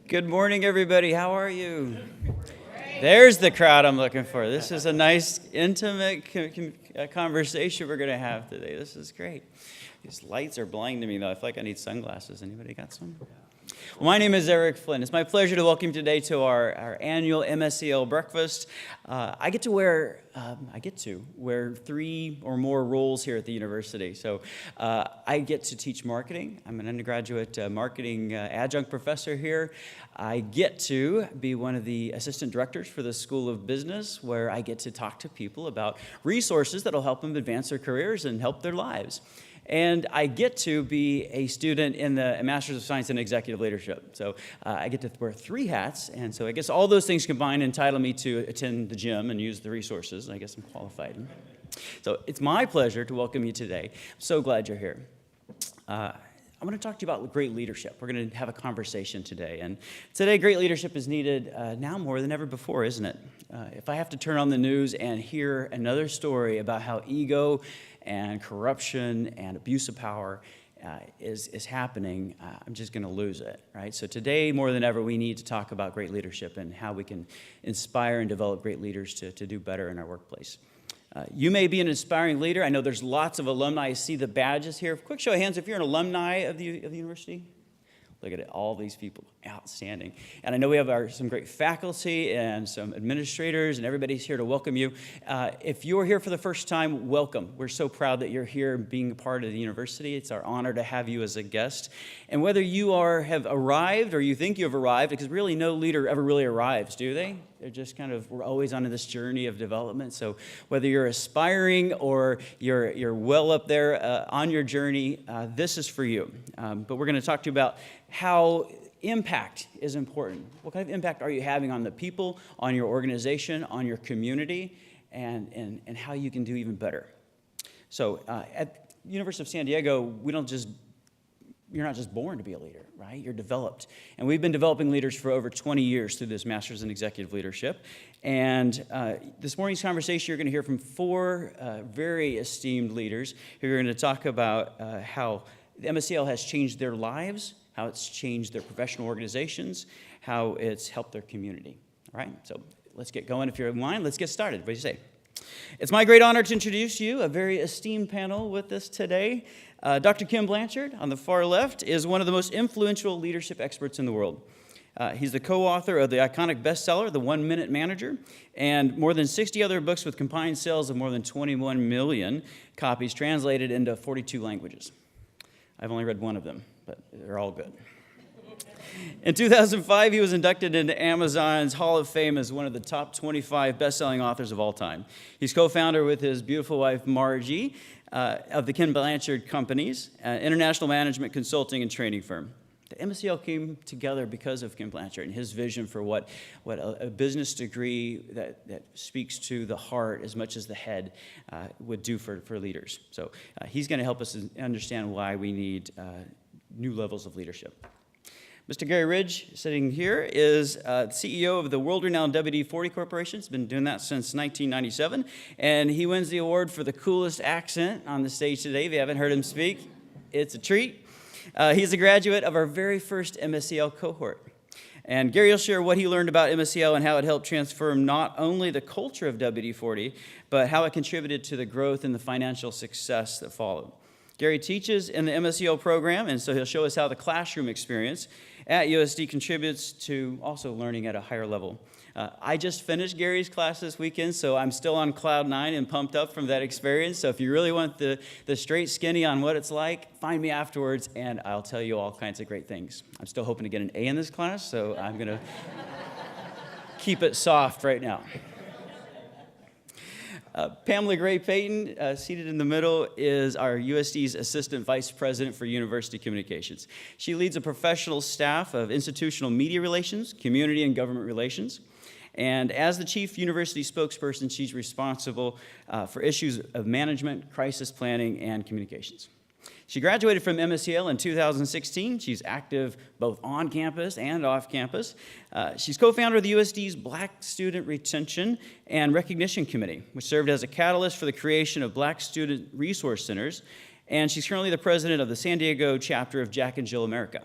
Good morning, everybody. How are you? There's the crowd I'm looking for. This is a nice, intimate conversation we're going to have today. This is great. These lights are blinding me, though. I feel like I need sunglasses. Anybody got some? Well, my name is Eric Flynn. It's my pleasure to welcome you today to our annual MSCL breakfast. I get to wear three or more roles here at the university. So I get to teach marketing. I'm an undergraduate marketing adjunct professor here. I get to be one of the assistant directors for the School of Business, where I get to talk to people about resources that will help them advance their careers and help their lives. And I get to be a student in the Master's of Science in Executive Leadership. So I get to wear three hats, and so I guess all those things combined entitle me to attend the gym and use the resources, and I guess I'm qualified. So it's my pleasure to welcome you today. I'm so glad you're here. I'm going to talk to you about great leadership. We're going to have a conversation today, and today great leadership is needed now more than ever before, isn't it? If I have to turn on the news and hear another story about how ego and corruption and abuse of power is happening, I'm just going to lose it, right? So today, more than ever, we need to talk about great leadership and how we can inspire and develop great leaders to do better in our workplace. You may be an inspiring leader. I know there's lots of alumni. I see the badges here. Quick show of hands if you're an alumni of the university. Look at it, all these people, outstanding. And I know we have some great faculty and some administrators, and everybody's here to welcome you. If you're here for the first time, welcome. We're so proud that you're here being a part of the university. It's our honor to have you as a guest. And whether you have arrived or you think you've arrived, because really no leader ever really arrives, do they? They're just we're always on this journey of development. So whether you're aspiring or you're well up there on your journey, this is for you. But we're going to talk to you about how impact is important. What kind of impact are you having on the people, on your organization, on your community, and how you can do even better. So at University of San Diego, you're not just born to be a leader, right? You're developed. And we've been developing leaders for over 20 years through this Master's in Executive Leadership. And this morning's conversation, you're going to hear from four very esteemed leaders who are going to talk about how the MSCL has changed their lives, how it's changed their professional organizations, how it's helped their community. All right, so let's get going. If you're in line, let's get started. What do you say? It's my great honor to introduce you, a very esteemed panel with us today. Dr. Kim Blanchard, on the far left, is one of the most influential leadership experts in the world. He's the co-author of the iconic bestseller, The 1 Minute Manager, and more than 60 other books with combined sales of more than 21 million copies translated into 42 languages. I've only read one of them, but they're all good. In 2005, he was inducted into Amazon's Hall of Fame as one of the top 25 best-selling authors of all time. He's co-founder with his beautiful wife, Margie, of the Kim Blanchard Companies, an international management consulting and training firm. The MSCL came together because of Kim Blanchard and his vision for what a business degree that speaks to the heart as much as the head would do for leaders. So he's going to help us understand why we need new levels of leadership. Mr. Gary Ridge, sitting here, is CEO of the world-renowned WD-40 Corporation. He's been doing that since 1997, and he wins the award for the coolest accent on the stage today. If you haven't heard him speak, it's a treat. He's a graduate of our very first MSCL cohort. And Gary will share what he learned about MSCL and how it helped transform not only the culture of WD-40, but how it contributed to the growth and the financial success that followed. Gary teaches in the MSCL program, and so he'll show us how the classroom experience at USD contributes to also learning at a higher level. I just finished Gary's class this weekend, so I'm still on cloud 9 and pumped up from that experience. So if you really want the straight skinny on what it's like, find me afterwards, and I'll tell you all kinds of great things. I'm still hoping to get an A in this class, so I'm going to keep it soft right now. Pamela Gray Payton, seated in the middle, is our USD's Assistant Vice President for University Communications. She leads a professional staff of institutional media relations, community and government relations. And as the Chief University Spokesperson, she's responsible for issues of management, crisis planning, and communications. She graduated from MSCL in 2016. She's active both on campus and off campus. She's co-founder of the USD's Black Student Retention and Recognition Committee, which served as a catalyst for the creation of Black Student Resource Centers. And she's currently the president of the San Diego chapter of Jack and Jill America.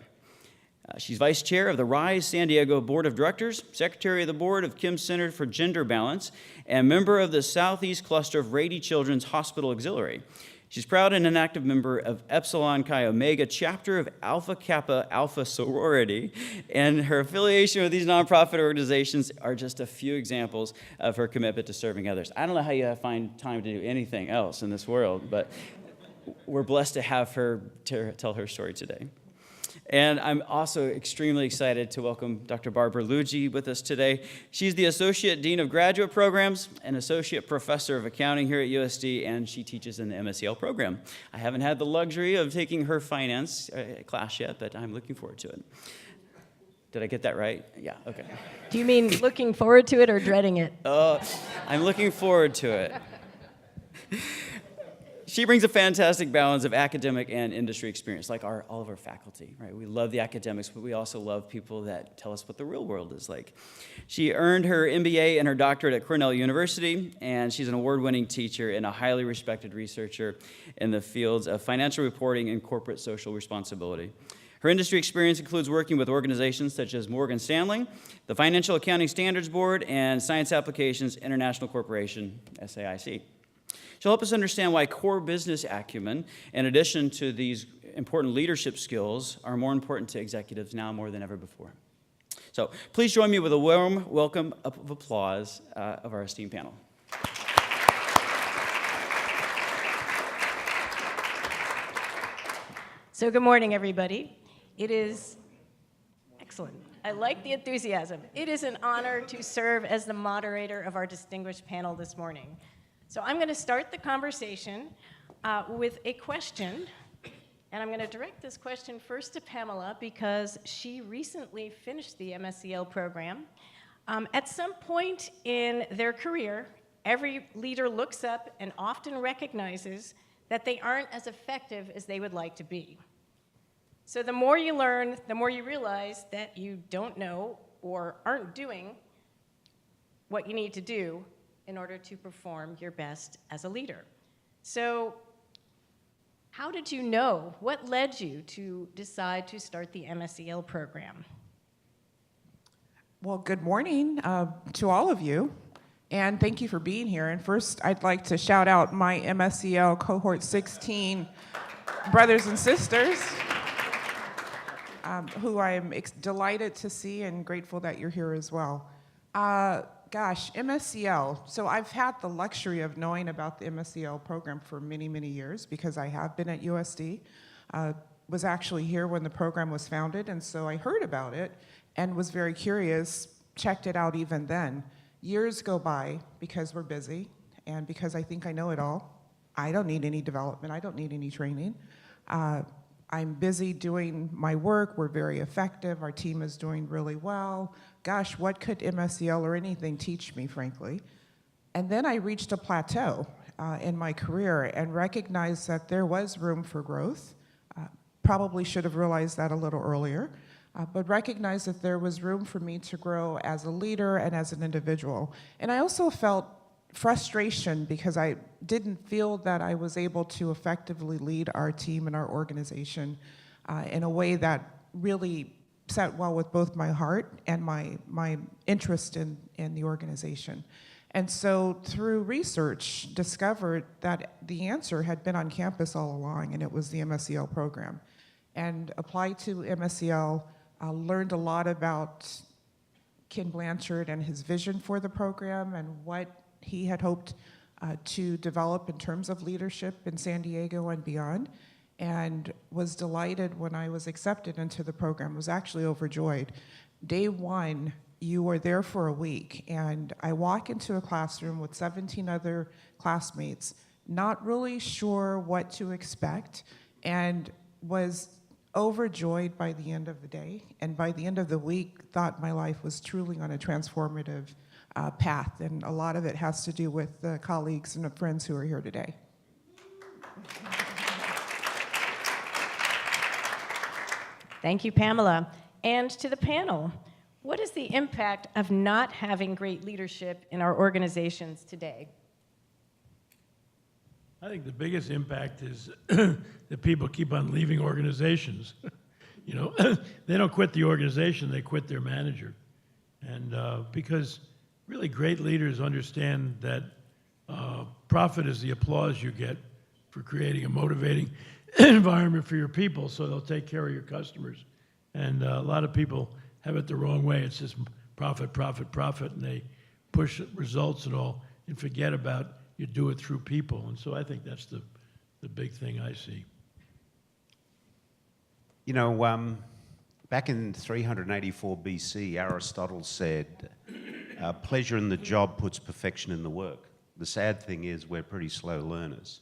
She's vice chair of the RISE San Diego Board of Directors, secretary of the board of Kim Center for Gender Balance, and member of the Southeast Cluster of Rady Children's Hospital Auxiliary. She's proud and an active member of Epsilon Chi Omega chapter of Alpha Kappa Alpha Sorority, and her affiliation with these nonprofit organizations are just a few examples of her commitment to serving others. I don't know how you find time to do anything else in this world, but we're blessed to have her tell her story today. And I'm also extremely excited to welcome Dr. Barbara Luigi with us today. She's the Associate Dean of Graduate Programs and Associate Professor of Accounting here at USD, and she teaches in the MSEL program. I haven't had the luxury of taking her finance class yet, but I'm looking forward to it. Did I get that right? Yeah, okay. Do you mean looking forward to it or dreading it? I'm looking forward to it. She brings a fantastic balance of academic and industry experience, like all of our faculty, right? We love the academics, but we also love people that tell us what the real world is like. She earned her MBA and her doctorate at Cornell University, and she's an award-winning teacher and a highly respected researcher in the fields of financial reporting and corporate social responsibility. Her industry experience includes working with organizations such as Morgan Stanley, the Financial Accounting Standards Board, and Science Applications International Corporation, SAIC. She'll help us understand why core business acumen, in addition to these important leadership skills, are more important to executives now more than ever before. So please join me with a warm welcome of applause of our esteemed panel. So good morning, everybody. It is excellent. I like the enthusiasm. It is an honor to serve as the moderator of our distinguished panel this morning. So I'm going to start the conversation with a question, and I'm going to direct this question first to Pamela because she recently finished the MSEL program. At some point in their career, every leader looks up and often recognizes that they aren't as effective as they would like to be. So the more you learn, the more you realize that you don't know or aren't doing what you need to do in order to perform your best as a leader. So how did you know? What led you to decide to start the MSEL program? Well, good morning to all of you, and thank you for being here. And first, I'd like to shout out my MSEL Cohort 16 brothers and sisters, who I'm delighted to see and grateful that you're here as well. Gosh, MSEL. So I've had the luxury of knowing about the MSEL program for many, many years because I have been at USD. Was actually here when the program was founded, and so I heard about it and was very curious, checked it out even then. Years go by because we're busy and because I think I know it all. I don't need any development. I don't need any training. I'm busy doing my work. We're very effective. Our team is doing really well. Gosh, what could MSEL or anything teach me, frankly? And then I reached a plateau in my career and recognized that there was room for growth. Probably should have realized that a little earlier, but recognized that there was room for me to grow as a leader and as an individual. And I also felt frustration because I didn't feel that I was able to effectively lead our team and our organization in a way that really sat well with both my heart and my interest in the organization. And so through research, discovered that the answer had been on campus all along, and it was the MSEL program. And applied to MSEL, learned a lot about Ken Blanchard and his vision for the program and what he had hoped to develop in terms of leadership in San Diego and beyond, and was delighted when I was accepted into the program, was actually overjoyed. Day one, you were there for a week, and I walk into a classroom with 17 other classmates, not really sure what to expect, and was overjoyed by the end of the day, and by the end of the week, thought my life was truly on a transformative path, and a lot of it has to do with the colleagues and the friends who are here today. Thank you, Pamela. And to the panel, what is the impact of not having great leadership in our organizations today? I think the biggest impact is that people keep on leaving organizations. You know, they don't quit the organization, they quit their manager. And because really great leaders understand that profit is the applause you get for creating a motivating environment for your people, so they'll take care of your customers. And a lot of people have it the wrong way. It's just profit, profit, profit, and they push results and all and forget about you do it through people. And so I think that's the big thing I see. You know, back in 384 BC, Aristotle said, pleasure in the job puts perfection in the work. The sad thing is we're pretty slow learners.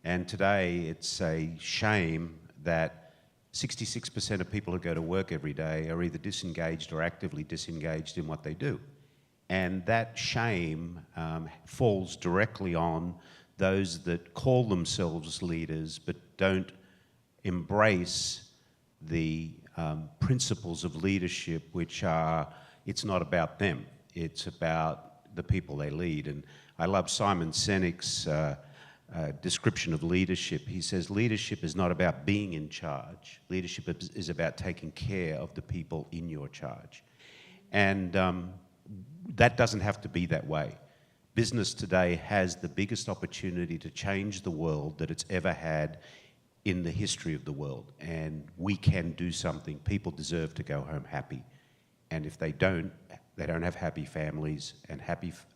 And today it's a shame that 66% of people who go to work every day are either disengaged or actively disengaged in what they do. And that shame falls directly on those that call themselves leaders but don't embrace the principles of leadership, which are, it's not about them, it's about the people they lead. And I love Simon Sinek's description of leadership. He says, leadership is not about being in charge. Leadership is about taking care of the people in your charge. And that doesn't have to be that way. Business today has the biggest opportunity to change the world that it's ever had in the history of the world. And we can do something. People deserve to go home happy. And if they don't have happy families, and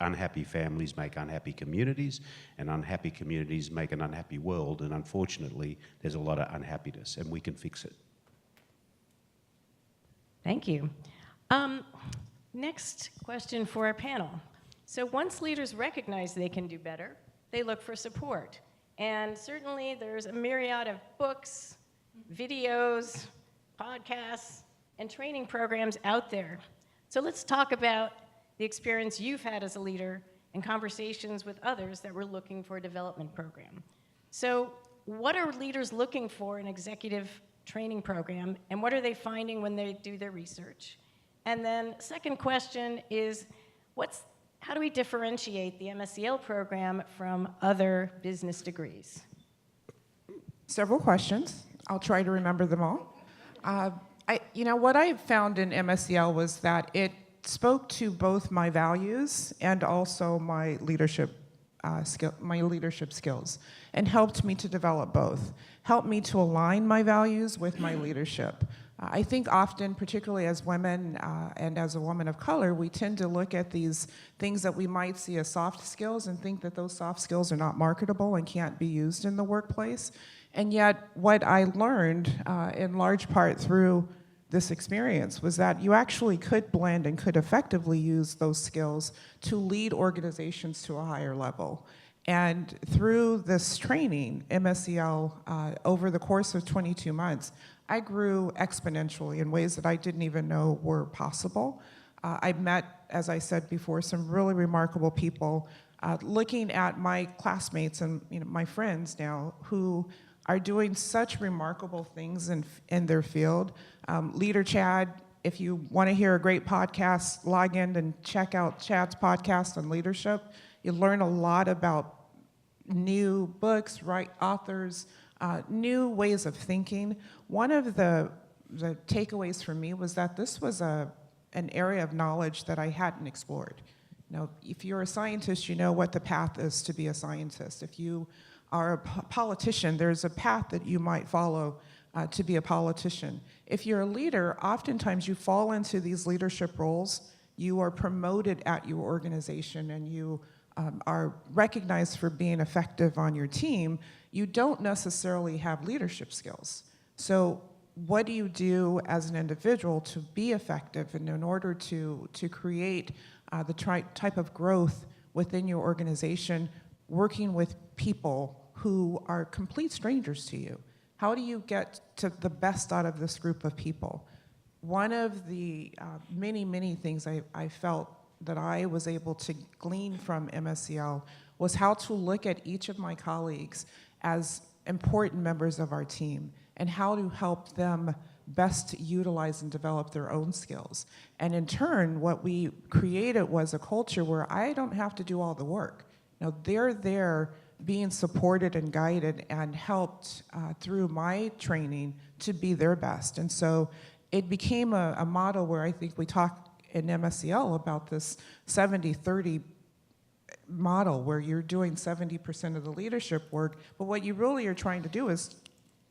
unhappy families make unhappy communities, and unhappy communities make an unhappy world, and unfortunately, there's a lot of unhappiness, and we can fix it. Thank you. Next question for our panel. So once leaders recognize they can do better, they look for support. And certainly there's a myriad of books, videos, podcasts, and training programs out there. So let's talk about the experience you've had as a leader and conversations with others that were looking for a development program. So what are leaders looking for in an executive training program, and what are they finding when they do their research? And then second question is, how do we differentiate the MSCL program from other business degrees? Several questions. I'll try to remember them all. What I found in MSCL was that it spoke to both my values and also my leadership skills, and helped me to develop both. Helped me to align my values with my leadership. I think often, particularly as women and as a woman of color, we tend to look at these things that we might see as soft skills and think that those soft skills are not marketable and can't be used in the workplace. And yet, what I learned in large part through this experience was that you actually could blend and could effectively use those skills to lead organizations to a higher level. And through this training, MSCL, over the course of 22 months, I grew exponentially in ways that I didn't even know were possible. I met, as I said before, some really remarkable people. Looking at my classmates and my friends now who are doing such remarkable things in their field. Leader Chad, if you want to hear a great podcast, log in and check out Chad's podcast on leadership. You learn a lot about new books, right authors, new ways of thinking. One of the takeaways for me was that this was an area of knowledge that I hadn't explored. Now, if you're a scientist, you know what the path is to be a scientist. If you are a politician, there's a path that you might follow to be a politician. If you're a leader, oftentimes you fall into these leadership roles. You are promoted at your organization, and you are recognized for being effective on your team. You don't necessarily have leadership skills. So what do you do as an individual to be effective and in order to create the type of growth within your organization, working with people who are complete strangers to you? How do you get to the best out of this group of people? One of the many, many things I felt that I was able to glean from MSCL was how to look at each of my colleagues as important members of our team and how to help them best utilize and develop their own skills. And in turn, what we created was a culture where I don't have to do all the work. Now, they're there being supported and guided and helped through my training to be their best. And so it became a model where I think we talk in MSCL about this 70-30 model where you're doing 70% of the leadership work, but what you really are trying to do is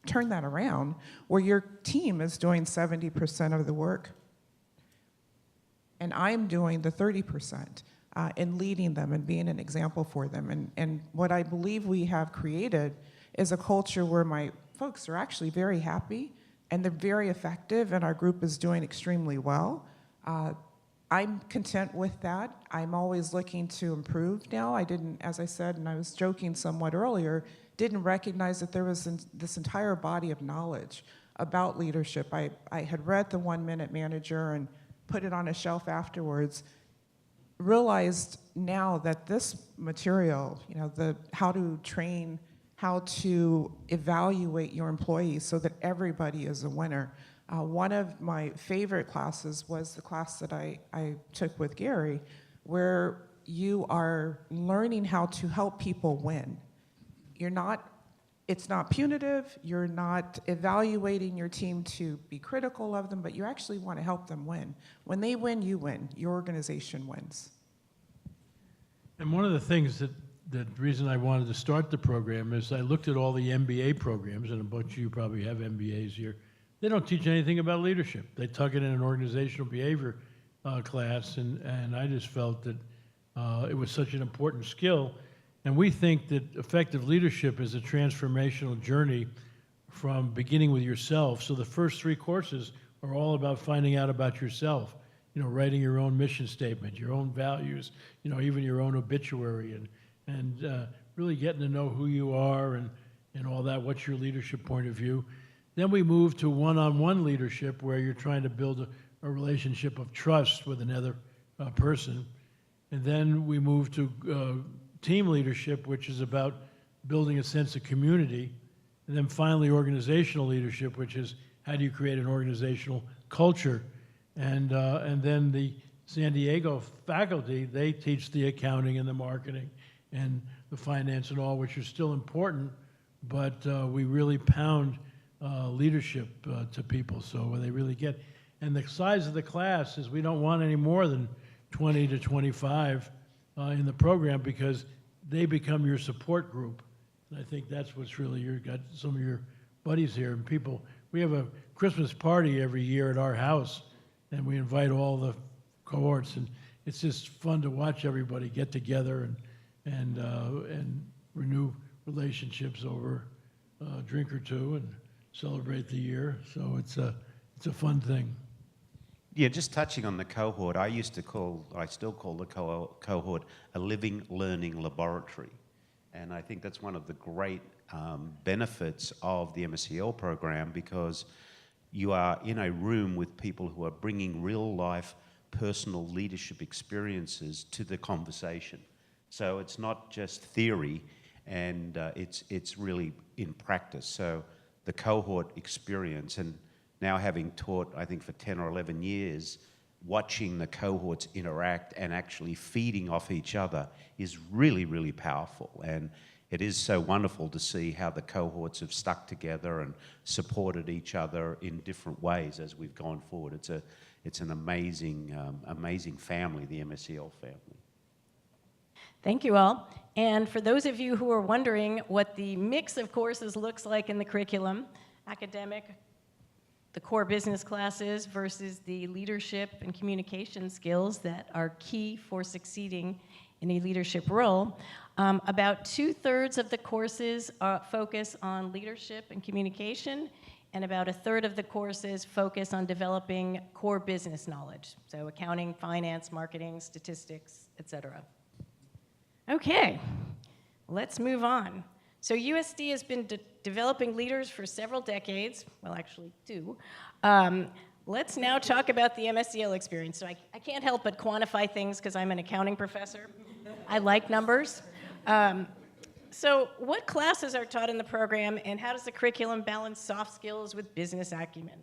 turn that around where your team is doing 70% of the work and I'm doing the 30% and leading them and being an example for them. And what I believe we have created is a culture where my folks are actually very happy and they're very effective and our group is doing extremely well. I'm content with that. I'm always looking to improve now. I didn't, as I said, and I was joking somewhat earlier, didn't recognize that there was this entire body of knowledge about leadership. I had read the 1 Minute Manager and put it on a shelf afterwards, realized now that this material, the how to train, how to evaluate your employees so that everybody is a winner. One of my favorite classes was the class that I took with Gary, where you are learning how to help people win. It's not punitive, you're not evaluating your team to be critical of them, but you actually want to help them win. When they win, you win. Your organization wins. And one of the things the reason I wanted to start the program is I looked at all the MBA programs, and a bunch of you probably have MBAs here. They don't teach anything about leadership. They tuck it in an organizational behavior class, and I just felt that it was such an important skill. And we think that effective leadership is a transformational journey from beginning with yourself. So the first 3 courses are all about finding out about yourself, writing your own mission statement, your own values, even your own obituary, and really getting to know who you are and all that, what's your leadership point of view. Then we move to one-on-one leadership where you're trying to build a relationship of trust with another person. And then we move to team leadership, which is about building a sense of community. And then finally, organizational leadership, which is how do you create an organizational culture. And then the San Diego faculty, they teach the accounting and the marketing and the finance and all, which are still important, but we really pound leadership to people, so they really get. And the size of the class is we don't want any more than 20 to 25 in the program because they become your support group. And I think that's what's really, you've got some of your buddies here and people. We have a Christmas party every year at our house, and we invite all the cohorts, and it's just fun to watch everybody get together and renew relationships over a drink or two and celebrate the year. So it's a fun thing. Yeah, just touching on the cohort, I still call the cohort a living learning laboratory. And I think that's one of the great benefits of the MSCL program, because you are in a room with people who are bringing real life personal leadership experiences to the conversation. So it's not just theory, and it's really in practice. So the cohort experience, and now having taught, I think, for 10 or 11 years, watching the cohorts interact and actually feeding off each other is really, really powerful. And it is so wonderful to see how the cohorts have stuck together and supported each other in different ways as we've gone forward. It's an amazing, amazing family, the MSCL family. Thank you all. And for those of you who are wondering what the mix of courses looks like in the curriculum, academic, the core business classes versus the leadership and communication skills that are key for succeeding in a leadership role, about 2/3 of the courses focus on leadership and communication, and about 1/3 of the courses focus on developing core business knowledge, so accounting, finance, marketing, statistics, etc. Okay, let's move on. So USD has been developing leaders for several decades, well, actually 2. Let's now talk about the MSCL experience. So I can't help but quantify things because I'm an accounting professor. I like numbers. So what classes are taught in the program, and how does the curriculum balance soft skills with business acumen?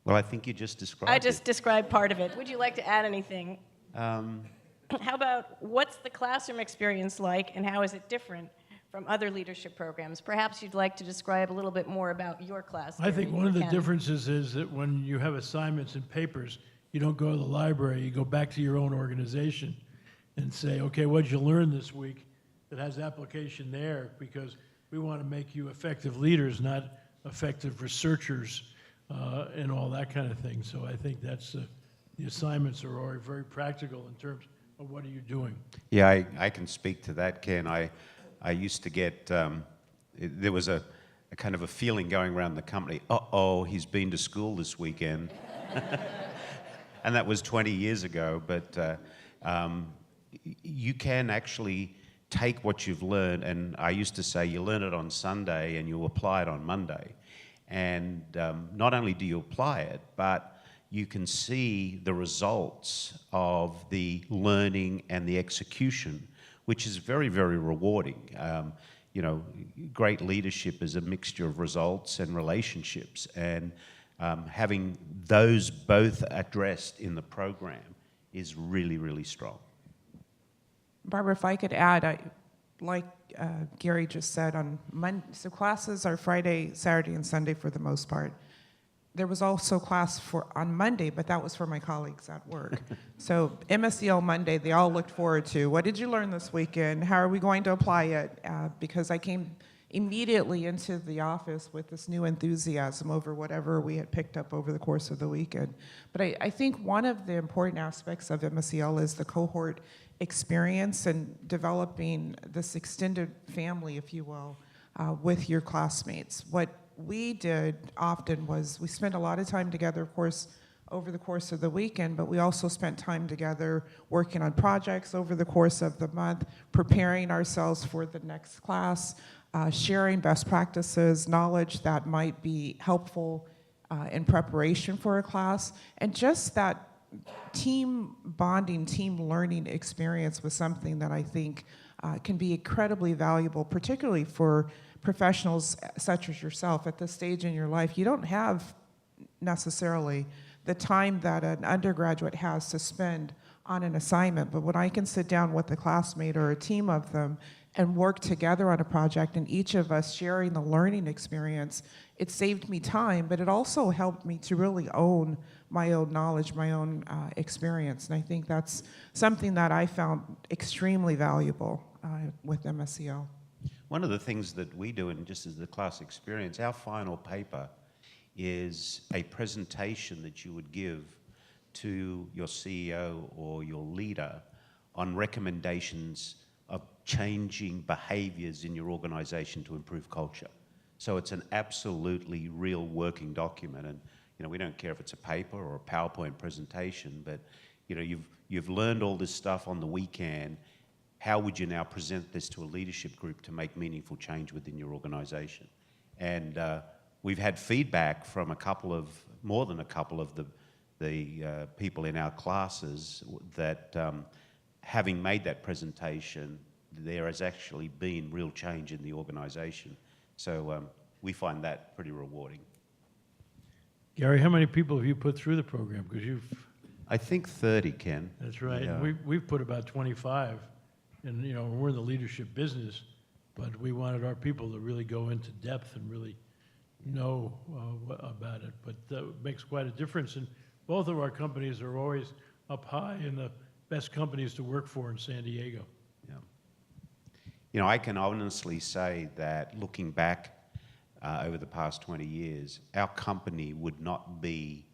Well, I think you just described I just described part of it. Would you like to add anything? how about what's the classroom experience like and how is it different from other leadership programs? Perhaps you'd like to describe a little bit more about your class. I think Gary, one of the Ken. differences is that when you have assignments and papers, you don't go to the library, you go back to your own organization and say, okay, what did you learn this week that has application there? Because we want to make you effective leaders, not effective researchers and all that kind of thing. So I think that's the assignments are already very practical in terms of what are you doing. Yeah, I can speak to that, Ken. I used to get, there was a kind of a feeling going around the company, uh-oh, he's been to school this weekend. And that was 20 years ago, but you can actually take what you've learned, and I used to say you learn it on Sunday and you apply it on Monday. And not only do you apply it, but you can see the results of the learning and the execution, which is very, very rewarding. You know, great leadership is a mixture of results and relationships, and having those both addressed in the program is really, really strong. Barbara, if I could add, like Gary just said, on Monday, so classes are Friday, Saturday, and Sunday for the most part. There was also class on Monday, but that was for my colleagues at work. So MSCL Monday, they all looked forward to, what did you learn this weekend? How are we going to apply it? Because I came immediately into the office with this new enthusiasm over whatever we had picked up over the course of the weekend. But I think one of the important aspects of MSCL is the cohort experience and developing this extended family, if you will, with your classmates. What we did often was we spent a lot of time together, of course, over the course of the weekend, but we also spent time together working on projects over the course of the month, preparing ourselves for the next class, sharing best practices, knowledge that might be helpful in preparation for a class, and just that team bonding, team learning experience was something that I think can be incredibly valuable, particularly for professionals such as yourself at this stage in your life. You don't have necessarily the time that an undergraduate has to spend on an assignment, but when I can sit down with a classmate or a team of them and work together on a project and each of us sharing the learning experience, it saved me time, but it also helped me to really own my own knowledge, my own experience. And I think that's something that I found extremely valuable with MSCL. One of the things that we do, and just as the class experience, our final paper is a presentation that you would give to your CEO or your leader on recommendations of changing behaviors in your organization to improve culture. So it's an absolutely real working document, and you know, we don't care if it's a paper or a PowerPoint presentation, but you know, you've learned all this stuff on the weekend. How would you now present this to a leadership group to make meaningful change within your organization? And we've had feedback from more than a couple of the people in our classes that having made that presentation, there has actually been real change in the organization. So we find that pretty rewarding. Gary, how many people have you put through the program? Because I think 30, Ken. that's right. Yeah. We've put about 25, and you know, we're in the leadership business, but we wanted our people to really go into depth and really know about it. But that makes quite a difference, and both of our companies are always up high in the best companies to work for in San Diego. Yeah. You know, I can honestly say that looking back over the past 20 years, our company would not be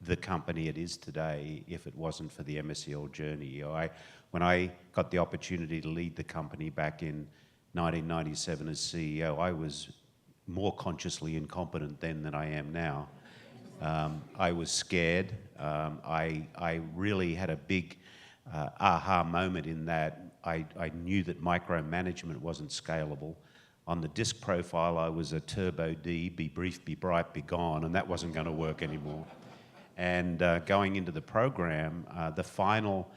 the company it is today if it wasn't for the MSCL journey. You know, when I got the opportunity to lead the company back in 1997 as CEO, I was more consciously incompetent then than I am now. I was scared. I really had a big aha moment in that I knew that micromanagement wasn't scalable. On the disc profile, I was a turbo D, be brief, be bright, be gone, and that wasn't going to work anymore. And going into the program, the final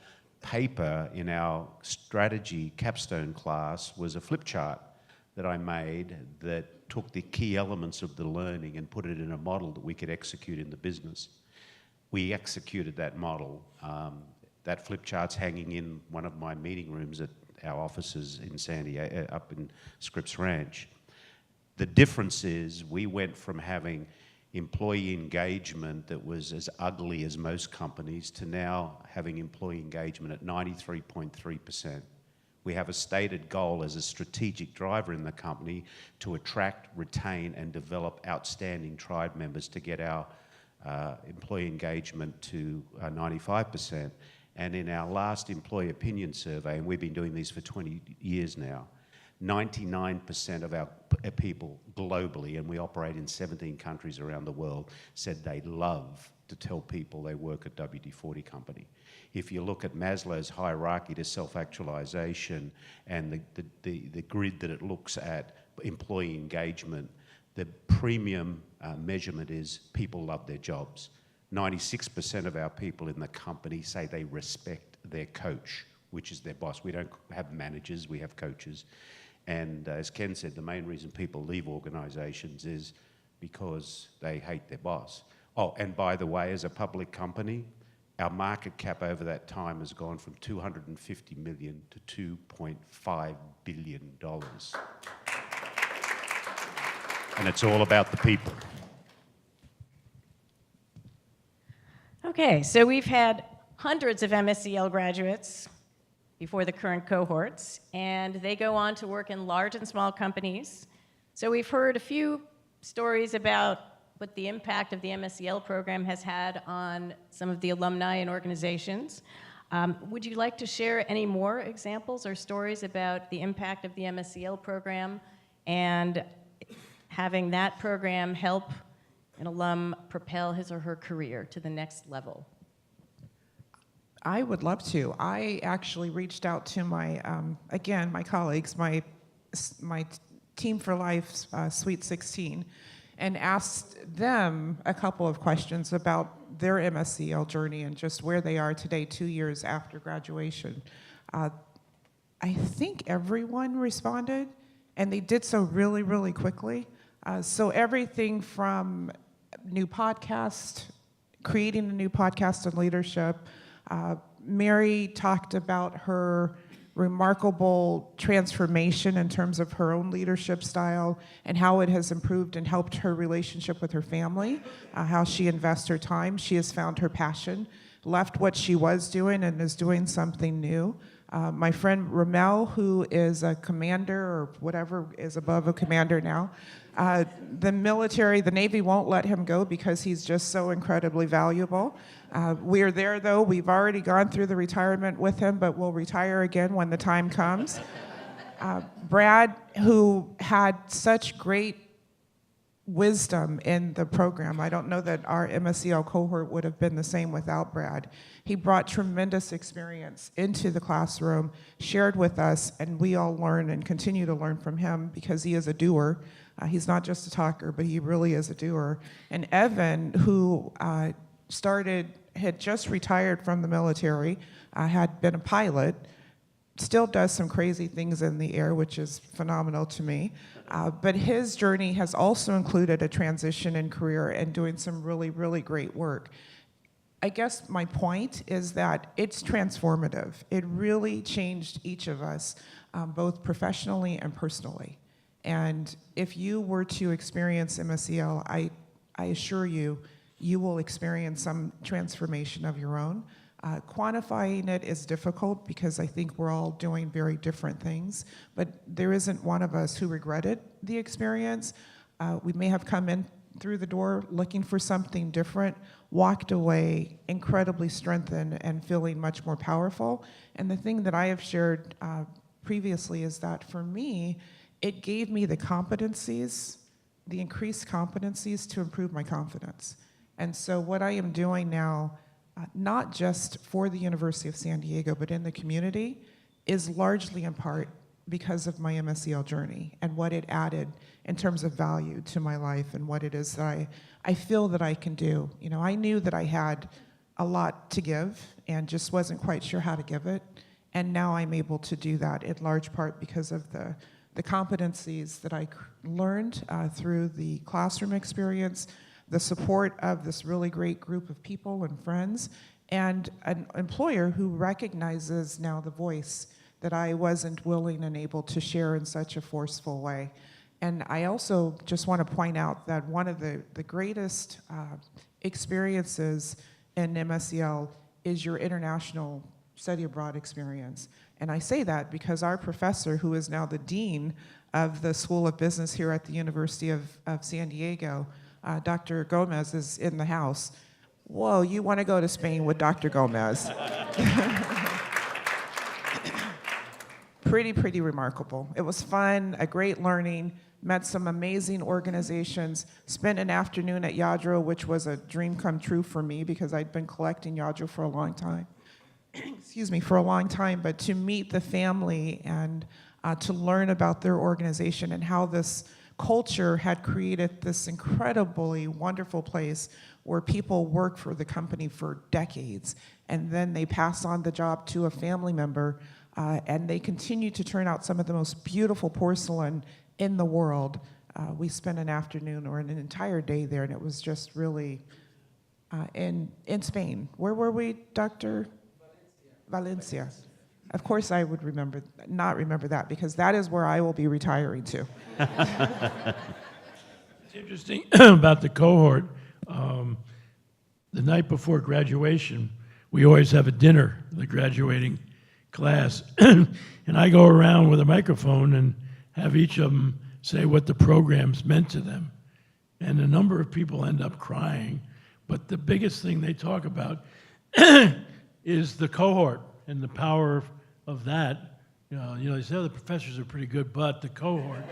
paper in our strategy capstone class was a flip chart that I made that took the key elements of the learning and put it in a model that we could execute in the business. We executed that model That flip chart's hanging in one of my meeting rooms at our offices in San Diego, up in Scripps Ranch. The difference is we went from having employee engagement that was as ugly as most companies to now having employee engagement at 93.3%. We have a stated goal as a strategic driver in the company to attract, retain, and develop outstanding tribe members to get our employee engagement to 95%. And in our last employee opinion survey, and we've been doing these for 20 years now, 99% of our people globally, and we operate in 17 countries around the world, said they love to tell people they work at WD-40 Company. If you look at Maslow's hierarchy to self-actualization and the grid that it looks at employee engagement, the premium measurement is people love their jobs. 96% of our people in the company say they respect their coach, which is their boss. We don't have managers, we have coaches. And as Ken said, the main reason people leave organizations is because they hate their boss. Oh, and by the way, as a public company, our market cap over that time has gone from $250 million to $2.5 billion. And it's all about the people. Okay, so we've had hundreds of MSCL graduates before the current cohorts, and they go on to work in large and small companies. So we've heard a few stories about what the impact of the MSCL program has had on some of the alumni and organizations. Would you like to share any more examples or stories about the impact of the MSCL program and having that program help an alum propel his or her career to the next level? I would love to. I actually reached out to my, again, my colleagues, my Team for Life Sweet 16, and asked them a couple of questions about their MSCL journey and just where they are today, 2 years after graduation. I think everyone responded, and they did so really, really quickly. So everything from new podcast, creating a new podcast on leadership. Mary talked about her remarkable transformation in terms of her own leadership style and how it has improved and helped her relationship with her family, how she invests her time. She has found her passion, left what she was doing and is doing something new. My friend Ramel, who is a commander or whatever is above a commander now, the military, the Navy won't let him go because he's just so incredibly valuable. We're there though, we've already gone through the retirement with him, but we'll retire again when the time comes. Brad, who had such great wisdom in the program. I don't know that our MSCL cohort would have been the same without Brad. He brought tremendous experience into the classroom, shared with us, and we all learn and continue to learn from him because he is a doer. He's not just a talker, but he really is a doer. And Evan, who had just retired from the military, had been a pilot, still does some crazy things in the air, which is phenomenal to me. But his journey has also included a transition in career and doing some really, really great work. I guess my point is that it's transformative. It really changed each of us, both professionally and personally. And if you were to experience MSCL, I assure you, you will experience some transformation of your own. Quantifying it is difficult because I think we're all doing very different things, but there isn't one of us who regretted the experience. We may have come in through the door looking for something different, walked away incredibly strengthened and feeling much more powerful. And the thing that I have shared previously is that for me, it gave me the competencies, the increased competencies to improve my confidence. And so what I am doing now, not just for the University of San Diego, but in the community, is largely in part because of my MSCL journey and what it added in terms of value to my life and what it is that I feel that I can do. You know, I knew that I had a lot to give and just wasn't quite sure how to give it. And now I'm able to do that in large part because of the competencies that I learned through the classroom experience, the support of this really great group of people and friends, and an employer who recognizes now the voice that I wasn't willing and able to share in such a forceful way. And I also just want to point out that one of the greatest experiences in MSEL is your international study abroad experience. And I say that because our professor, who is now the dean of the School of Business here at the University of San Diego, Dr. Gomez, is in the house. Whoa, you want to go to Spain with Dr. Gomez. Pretty remarkable. It was fun, a great learning, met some amazing organizations, spent an afternoon at Yadro, which was a dream come true for me because I'd been collecting Yadro for a long time. Excuse me, for a long time, but to meet the family and to learn about their organization and how this culture had created this incredibly wonderful place where people work for the company for decades, and then they pass on the job to a family member, and they continue to turn out some of the most beautiful porcelain in the world. We spent an afternoon or an entire day there, and it was just really in Spain. Where were we, Dr.? Valencia. Of course I would not remember that, because that is where I will be retiring to. It's interesting about the cohort. The night before graduation, we always have a dinner, the graduating class. And I go around with a microphone and have each of them say what the program's meant to them. And a number of people end up crying. But the biggest thing they talk about is the cohort and the power of that. You know, they say, oh, the professors are pretty good, but the cohort.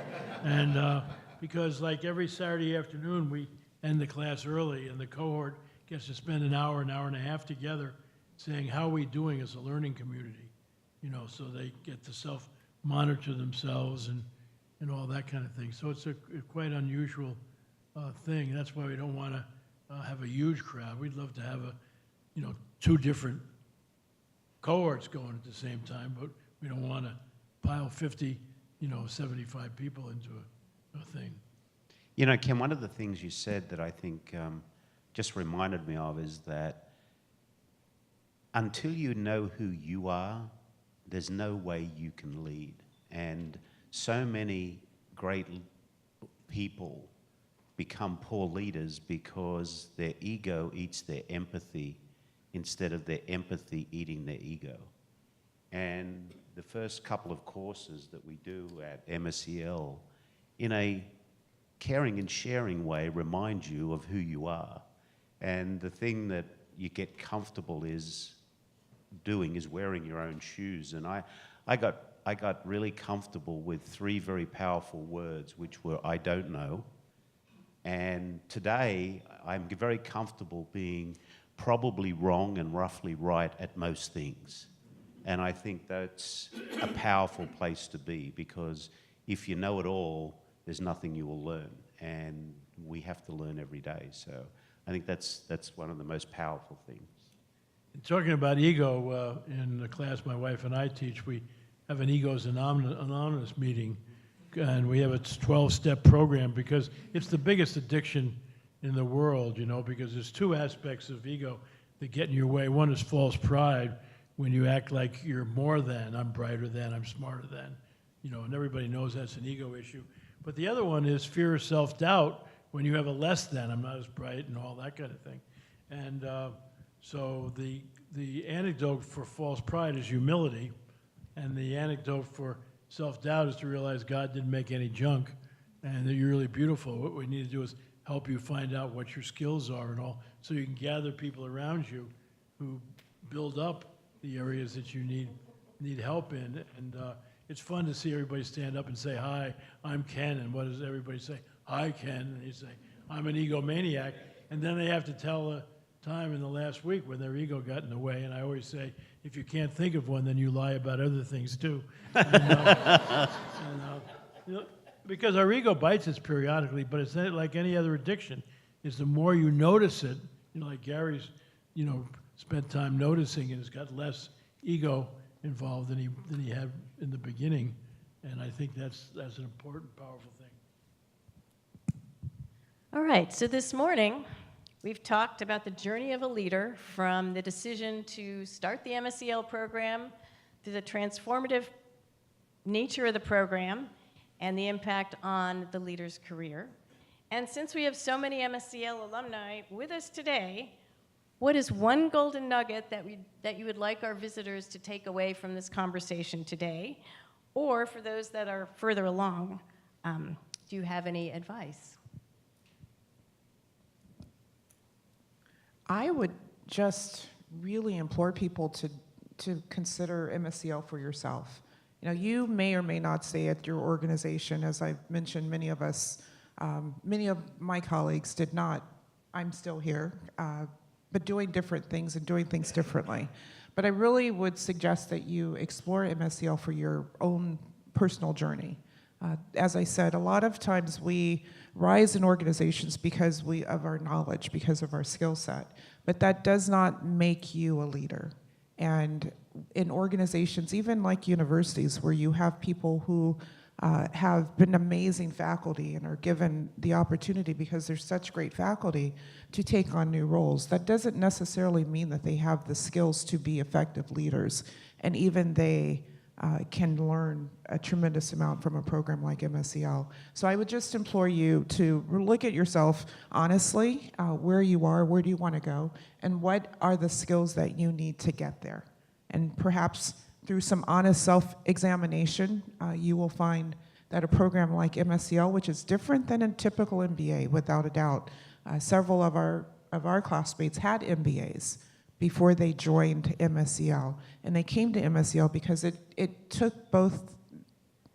And because like every Saturday afternoon, we end the class early, and the cohort gets to spend an hour and a half together saying, how are we doing as a learning community? You know, so they get to self-monitor themselves and all that kind of thing. So it's a quite unusual thing. That's why we don't want to have a huge crowd. We'd love to have two different cohorts going at the same time, but we don't want to pile 50, 75 people into a thing. You know, Ken, one of the things you said that I think just reminded me of is that until you know who you are, there's no way you can lead. And so many great people become poor leaders because their ego eats their empathy instead of their empathy eating their ego. And the first couple of courses that we do at MSEL, in a caring and sharing way, remind you of who you are. And the thing that you get comfortable doing is wearing your own shoes. And I got really comfortable with 3 very powerful words, which were, I don't know. And today, I'm very comfortable being probably wrong and roughly right at most things. And I think that's a powerful place to be, because if you know it all, there's nothing you will learn. And we have to learn every day. So I think that's one of the most powerful things. Talking about ego, in the class my wife and I teach, we have an Egos Anonymous meeting, and we have a 12-step program because it's the biggest addiction in the world, because there's 2 aspects of ego that get in your way. One is false pride, when you act like you're more than, I'm brighter than, I'm smarter than, and everybody knows that's an ego issue. But the other one is fear of self-doubt, when you have a less than, I'm not as bright, and all that kind of thing. And so the antidote for false pride is humility, and the antidote for self-doubt is to realize God didn't make any junk, and that you're really beautiful. What we need to do is help you find out what your skills are and all, so you can gather people around you who build up the areas that you need help in. And it's fun to see everybody stand up and say, hi, I'm Ken. And what does everybody say? Hi, Ken. And they say, I'm an egomaniac. And then they have to tell a time in the last week when their ego got in the way. And I always say, if you can't think of one, then you lie about other things too. Because our ego bites us periodically, but it's not like any other addiction. It's the more you notice it, like Gary's, spent time noticing and has got less ego involved than he had in the beginning. And I think that's an important, powerful thing. All right, so this morning, We've talked about the journey of a leader from the decision to start the MSEL program to the transformative nature of the program and the impact on the leader's career. And since we have so many MSEL alumni with us today, what is one golden nugget that you would like our visitors to take away from this conversation today? Or for those that are further along, do you have any advice? I would just really implore people to consider MSEL for yourself. You know, you may or may not stay at your organization. As I've mentioned, many of us, many of my colleagues did not. I'm still here, but doing different things and doing things differently. But I really would suggest that you explore MSEL for your own personal journey. As I said, a lot of times we rise in organizations because of our knowledge, because of our skill set, but that does not make you a leader. And in organizations, even like universities, where you have people who have been amazing faculty and are given the opportunity because they're such great faculty to take on new roles, that doesn't necessarily mean that they have the skills to be effective leaders. And even they can learn a tremendous amount from a program like MSEL. So I would just implore you to look at yourself honestly, where you are, where do you want to go, and what are the skills that you need to get there. And perhaps through some honest self-examination, you will find that a program like MSEL, which is different than a typical MBA, without a doubt, several of our classmates had MBAs before they joined MSEL. And they came to MSEL because it took both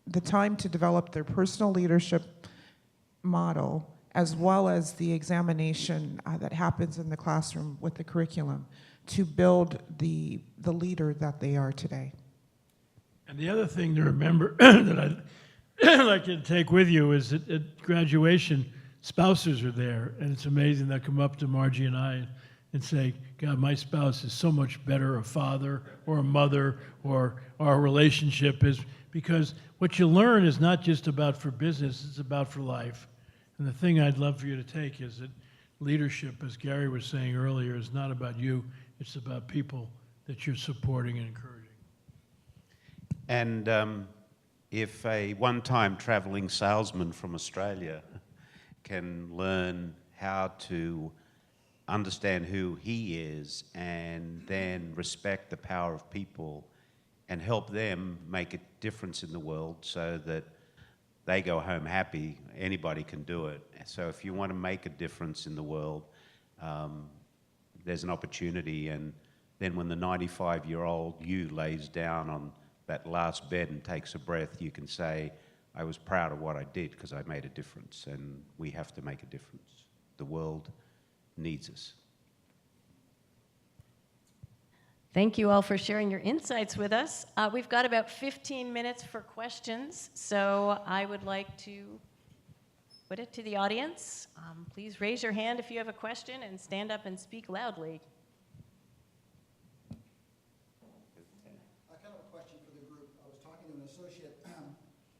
the time to develop their personal leadership model as well as the examination that happens in the classroom with the curriculum to build the leader that they are today. And the other thing to remember that I'd like you to take with you is that at graduation, spouses are there, and it's amazing. They'll come up to Margie and I and say, God, my spouse is so much better a father or a mother, or our relationship is, because what you learn is not just about for business, it's about for life. And the thing I'd love for you to take is that leadership, as Gary was saying earlier, is not about you, it's about people that you're supporting and encouraging. And if a one-time traveling salesman from Australia can learn how to understand who he is and then respect the power of people and help them make a difference in the world so that they go home happy, anybody can do it. So if you want to make a difference in the world, there's an opportunity. And then when the 95-year-old you lays down on that last bed and takes a breath, you can say, I was proud of what I did because I made a difference, and we have to make a difference. The world needs us. Thank you all for sharing your insights with us. We've got about 15 minutes for questions, so I would like to put it to the audience. Please raise your hand if you have a question and stand up and speak loudly. I kind of a question for the group. I was talking to an associate.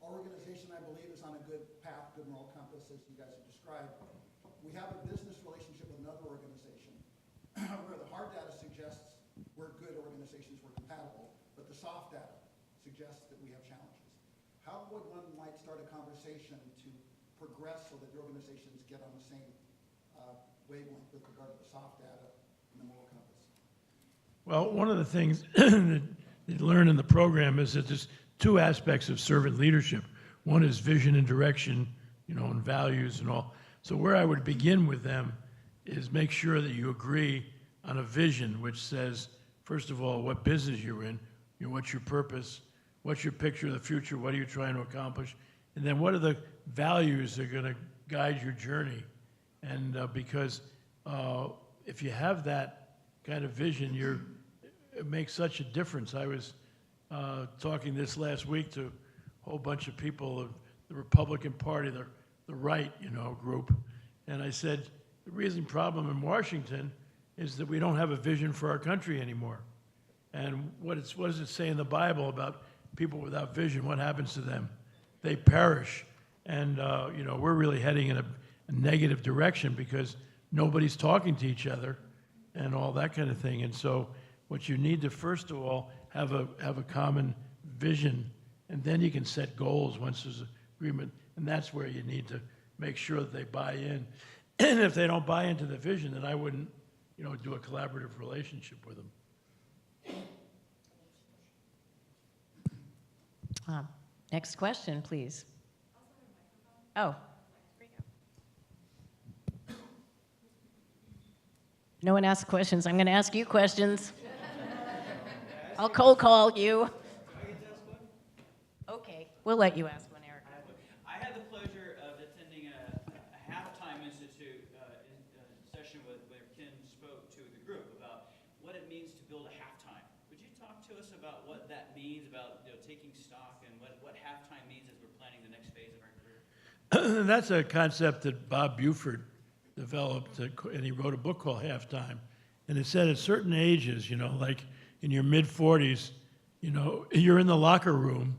Our organization, I believe, is on a good path, good moral compass, as you guys have described. We have a business relationship with another organization where the hard data suggests we're good organizations, we're compatible, but the soft data suggests that we have challenges. How would one might start a conversation to progress so that the organizations get on the same wavelength with regard to the soft data and the moral compass? Well, one of the things that you learn in the program is that there's two aspects of servant leadership. One is vision and direction, and values and all. So where I would begin with them is make sure that you agree on a vision which says, first of all, what business you're in, what's your purpose, what's your picture of the future, what are you trying to accomplish, and then what are the values that are going to guide your journey. And because if you have that kind of vision, it makes such a difference. I was talking this last week to a whole bunch of people of the Republican Party, the right, group, and I said, the reason problem in Washington is that we don't have a vision for our country anymore. And what does it say in the Bible about people without vision? What happens to them? They perish. And we're really heading in a negative direction because nobody's talking to each other and all that kind of thing. And so what you need to, first of all, have a common vision, and then you can set goals once there's agreement. And that's where you need to make sure that they buy in. And if they don't buy into the vision, then I wouldn't, do a collaborative relationship with them. Next question, please. Oh. No one asks questions. I'm going to ask you questions. I'll cold call you. Okay, we'll let you ask one, Eric. I had the pleasure of attending a halftime institute session where Ken spoke to the group about what it means to build a halftime. Would you talk to us about what that means, about taking stock, and what halftime means as we're planning the next phase of our career? That's a concept that Bob Buford developed, and he wrote a book called Halftime. And it said at certain ages, like in your mid-40s, you're in the locker room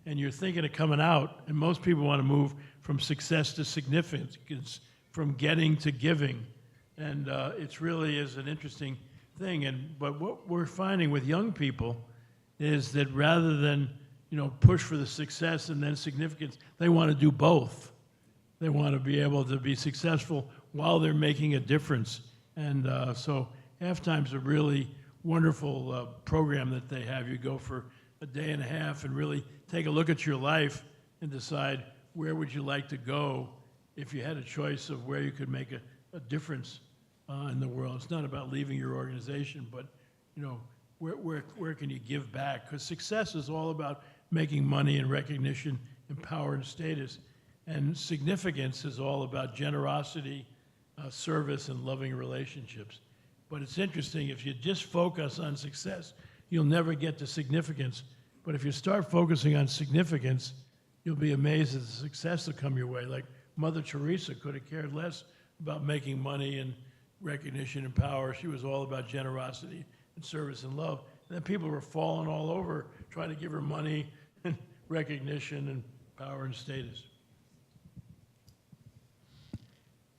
and you're thinking of coming out, and most people want to move from success to significance, from getting to giving. And it really is an interesting thing. But what we're finding with young people is that rather than, push for the success and then significance, they want to do both. They want to be able to be successful while they're making a difference. And so Halftime's a really wonderful program that they have. You go for a day and a half and really take a look at your life and decide where would you like to go if you had a choice of where you could make a difference in the world. It's not about leaving your organization, but where can you give back? Because success is all about making money and recognition and power and status. And significance is all about generosity, service, and loving relationships. But it's interesting, if you just focus on success, you'll never get to significance. But if you start focusing on significance, you'll be amazed at the success that come your way. Like Mother Teresa could have cared less about making money and recognition and power. She was all about generosity and service and love. And then people were falling all over trying to give her money and recognition and power and status.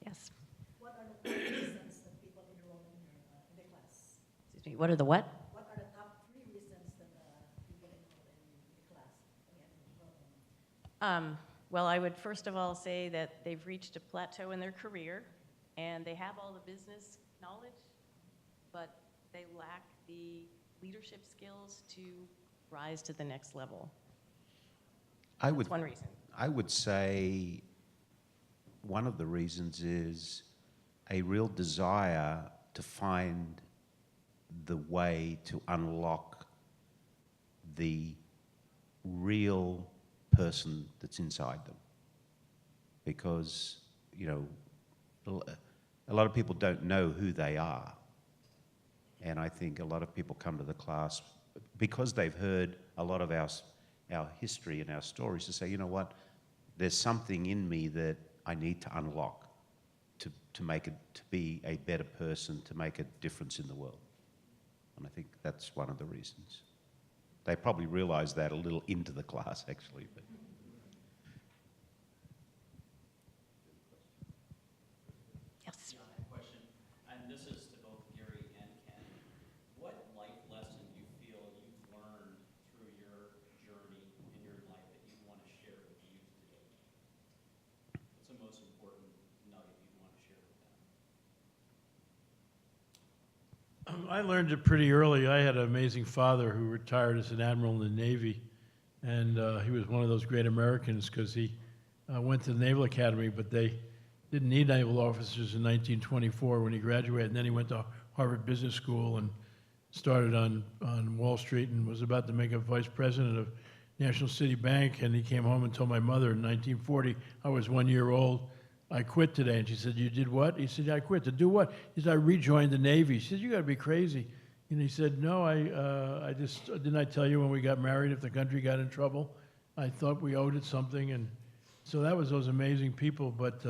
Yes. What are the top reasons that people enroll in the class? Excuse me, what are the what? What are the top 3 reasons that people enroll in the class? Well, I would first of all say that they've reached a plateau in their career, and they have all the business knowledge, but they lack the leadership skills to rise to the next level. That's one reason. I would say one of the reasons is a real desire to find the way to unlock the real person that's inside them. Because, a lot of people don't know who they are. And I think a lot of people come to the class because they've heard a lot of our history and our stories to say, you know what, there's something in me that I need to unlock to make it, to be a better person, to make a difference in the world. And I think that's one of the reasons. They probably realize that a little into the class, actually. But. Yes. Question, and this is to both Gary and Ken. What life lesson do you feel you've learned through your journey in your life that you want to share with the youth today? What's the most important nugget you want to share with them? I learned it pretty early. I had an amazing father who retired as an admiral in the Navy, and he was one of those great Americans because he went to the Naval Academy, but they didn't need naval officers in 1924 when he graduated. And then he went to Harvard Business School and started on Wall Street and was about to make a vice president of National City Bank. And he came home and told my mother in 1940, I was 1 year old, I quit today. And she said, you did what? He said, I quit. To do what? He said, I rejoined the Navy. She said, you got to be crazy. And he said, no, I just, didn't I tell you when we got married if the country got in trouble? I thought we owed it something. And so that was those amazing people. But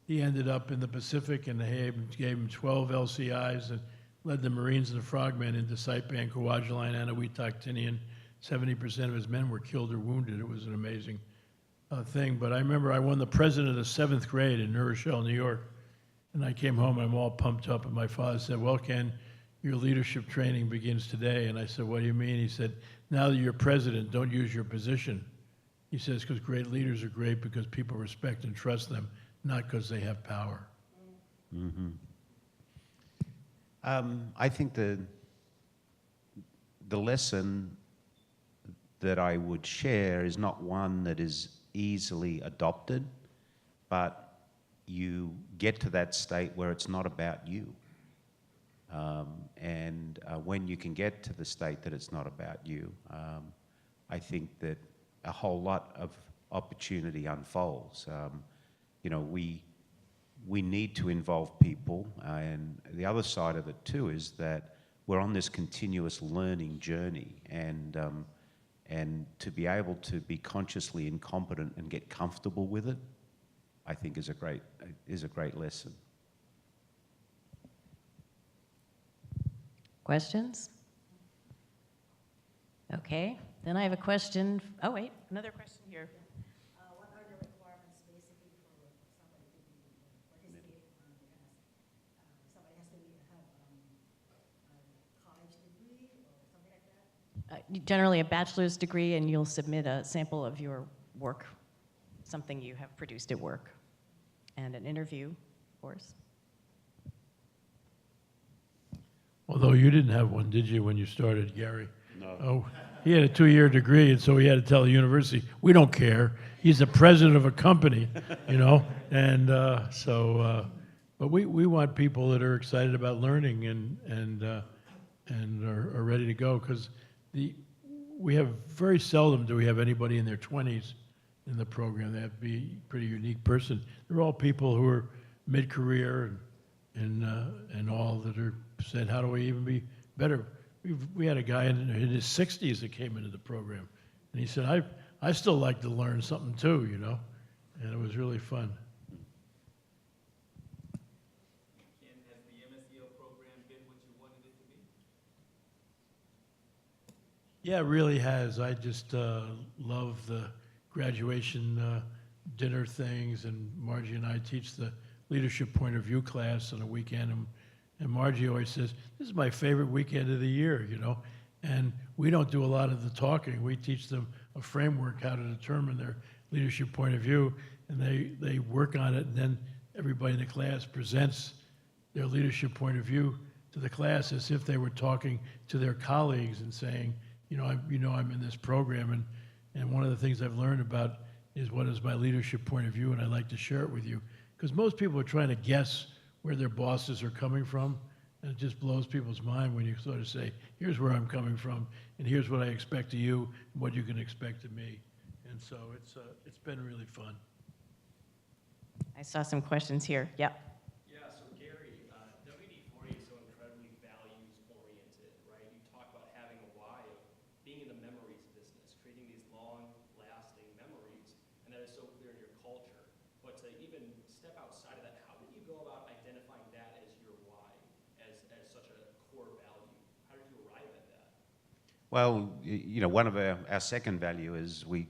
he ended up in the Pacific, and they gave him 12 LCIs and led the Marines and the Frogmen into Saipan, Kwajalein, Eniwetok, Tinian. 70% of his men were killed or wounded. It was an amazing thing. But I remember I won the president of the 7th grade in New Rochelle, New York. And I came home, I'm all pumped up, and my father said, well, Ken, your leadership training begins today. And I said, what do you mean? He said, now that you're president, don't use your position. He says, because great leaders are great because people respect and trust them, not because they have power. I think the lesson that I would share is not one that is easily adopted, but you get to that state where it's not about you. When you can get to the state that it's not about you, I think that a whole lot of opportunity unfolds. You know, we need to involve people, and the other side of it too is that we're on this continuous learning journey, and to be able to be consciously incompetent and get comfortable with it, I think is a great lesson. Questions? Okay, then I have a question. Oh, wait, another question here. What are the requirements basically for somebody to be participate on the somebody has to have a college degree or something like that? Generally a bachelor's degree, and you'll submit a sample of your work, something you have produced at work, and an interview, of course. Although you didn't have one, did you, when you started, Gary? No. Oh, he had a 2-year degree, and so he had to tell the university, we don't care. He's the president of a company, you know? And but we want people that are excited about learning and are ready to go, because we have very seldom do we have anybody in their 20s in the program. They have to be a pretty unique person. They're all people who are mid-career and all that are said, how do we even be better? We had a guy in his 60s that came into the program, and he said, I still like to learn something too, you know, and it was really fun. Ken, has the MSEL program been what you wanted it to be? Yeah, it really has. I just love the graduation dinner things, and Margie and I teach the leadership point of view class on a weekend, and Margie always says, this is my favorite weekend of the year, you know, and we don't do a lot of the talking. We teach them a framework how to determine their leadership point of view, and they work on it, and then everybody in the class presents their leadership point of view to the class as if they were talking to their colleagues and saying, I'm in this program, and one of the things I've learned about is what is my leadership point of view, and I'd like to share it with you. Because most people are trying to guess where their bosses are coming from, and it just blows people's mind when you sort of say, here's where I'm coming from, and here's what I expect of you, and what you can expect of me. And so it's been really fun. I saw some questions here. Yeah. Yeah, so Gary, WD-40 is so incredibly values-oriented, right? You talk about having a why of being in the memories business, creating these long-lasting memories, and that is so clear in your culture. But to even step outside of that, how did you go about identifying that as your why, as such a core value? How did you arrive at that? Well, you know, one of our second value is we